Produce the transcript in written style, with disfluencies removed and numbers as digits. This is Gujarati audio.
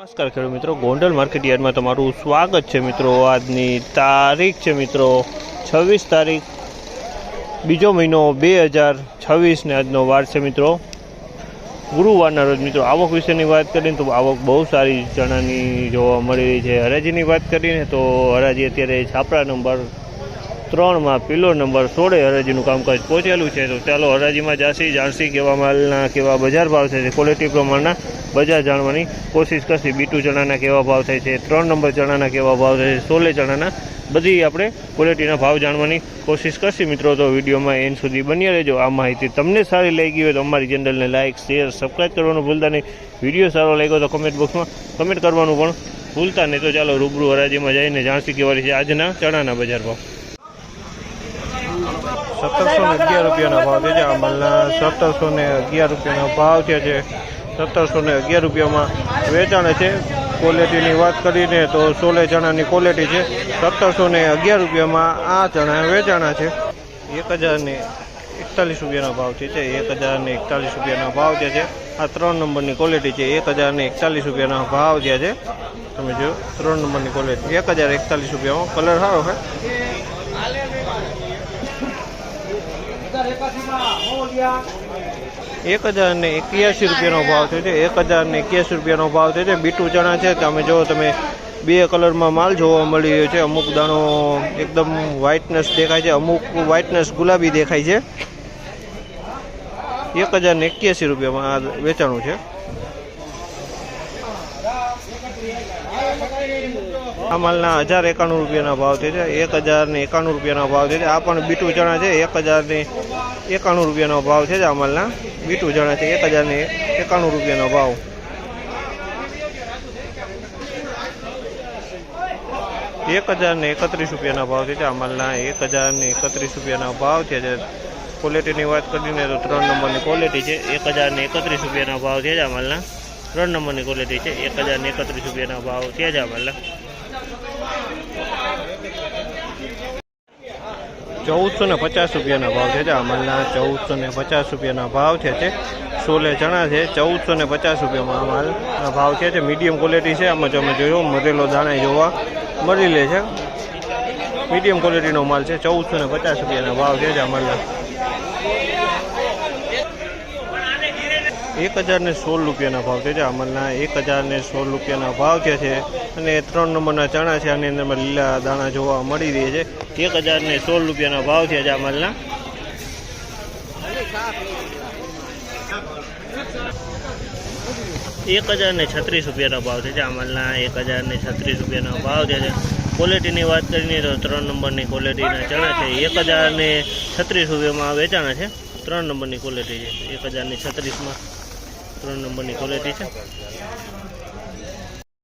નમસ્કાર ખેડૂત મિત્રો, ગોંડલ માર્કેટ યાર્ડમાં તમારું સ્વાગત છે મિત્રો। આજની તારીખ છે મિત્રો 26 તારીખ બીજો મહિનો 2026 ને આજનો વાર છે મિત્રો ગુરુવારના રોજ। મિત્રો આવક વિશેની વાત કરીએ તો આવક બહુ સારી ચણાની જોવા મળી રહી છે। હરાજીની વાત કરીએ તો હરાજી અત્યારે છાપરા નંબર 3 પીલો નંબર 16 હરાજીનું કામકાજ પહોંચેલું છે। તો ચાલો હરાજીમાં જાણસી કેવા માલના કેવા બજાર ભાવ થાય છે, ક્વોલિટી પ્રમાણના બજાર જાણવાની કોશિશ કરશી। બીટુ ચણાના કેવા ભાવ થાય છે, 3 નંબર ચણાના કેવા ભાવ થાય છે, સોલે ચણાના બધી આપણે ક્વોલિટીના ભાવ જાણવાની કોશિશ કરશી મિત્રો। તો વિડીયોમાં એન્ડ સુધી બન્યા રહેજો। આ માહિતી તમને સારી લાગી હોય તો અમારી ચેનલને લાઇક, શેર, સબસ્ક્રાઈબ કરવાનું ભૂલતા નહીં। વિડીયો સારો લાગ્યો તો કમેન્ટ બોક્સમાં કમેન્ટ કરવાનું પણ ભૂલતા નહીં। તો ચાલો રૂબરૂ હરાજીમાં જઈને જાણસી કેવા છે આજના ચણાના બજાર ભાવ। 1711 રૂપિયાના ભાવ છે। આ માલના 1711 રૂપિયાના ભાવ થયા છે। 1711 રૂપિયામાં વેચાણ છે। ક્વોલિટીની વાત કરીને તો સોલે ચણાની ક્વોલિટી છે। 1711 રૂપિયામાં આ ચણા વેચાણા છે। 1041 રૂપિયાના ભાવ છે। 1041 રૂપિયાના ભાવ થયા છે। આ 3 નંબરની ક્વોલિટી છે। 1041 રૂપિયાના ભાવ થયા છે। તમે જો 3 નંબરની ક્વોલિટી 1041 રૂપિયામાં કલર સારો છે। 1081 રૂપિયાનો ભાવ થયો છે। 1081 રૂપિયાનો ભાવ થયો છે। બીટુ ચણા છે, તમે જો તમે બે કલરમાં માલ જોવા મળી રહ્યો છે। અમુક દાણો એકદમ વ્હાઇટનેસ દેખાય છે, અમુક વ્હાઇટનેસ ગુલાબી દેખાય છે। 1081 રૂપિયામાં વેચાણું છે। આ માલના 1091 રૂપિયાના ભાવ છે। 1091 રૂપિયાના ભાવ છે। આ પણ બીટુ ચણા છે। 1091 રૂપિયાનો ભાવ છે। આ માલના બીટુ ચણા છે। 1091 રૂપિયાનો ભાવ। 1031 રૂપિયાના ભાવ છે। આ માલના 1031 રૂપિયાના ભાવ છે। ક્વોલિટીની વાત કરીને તો 3 નંબરની ક્વોલિટી છે। 1031 રૂપિયાના ભાવ છે। આ માલના 3 નંબરની ક્વોલિટી છે। 1031 રૂપિયાના ભાવ છે। આ માલના 1450 રૂપિયાના ભાવ છે। આ માલના 1450 રૂપિયાના ભાવ છે। સોલે ચણા છે। 1450 રૂપિયામાં આ માલના ભાવ છે। મીડિયમ ક્વોલિટી છે। આમાં તમે જોયો મરેલો દાણા જોવા મળી લે છે। મીડિયમ ક્વોલિટીનો માલ છે। 1450 રૂપિયાના ભાવ છે। આ માલના 1016 રૂપિયાના ભાવ છે। આ માલના 1016 રૂપિયાના ભાવ છે। અને 3 નંબરના ચણા છે, આની અંદરમાં લીલા દાણા જોવા મળી રહી છે। 1016 રૂપિયાના ભાવ છે। આ માલના 1036 રૂપિયાના ભાવ છે। આ માલના 1036 રૂપિયાના ભાવ છે। ક્વોલિટીની વાત કરીને તો 3 નંબરની ક્વોલિટીના ચણા છે। 1036 રૂપિયામાં વેચાણા છે। 3 નંબરની ક્વોલિટી છે। 1036માં 3 નંબરની ક્વોલિટી છે।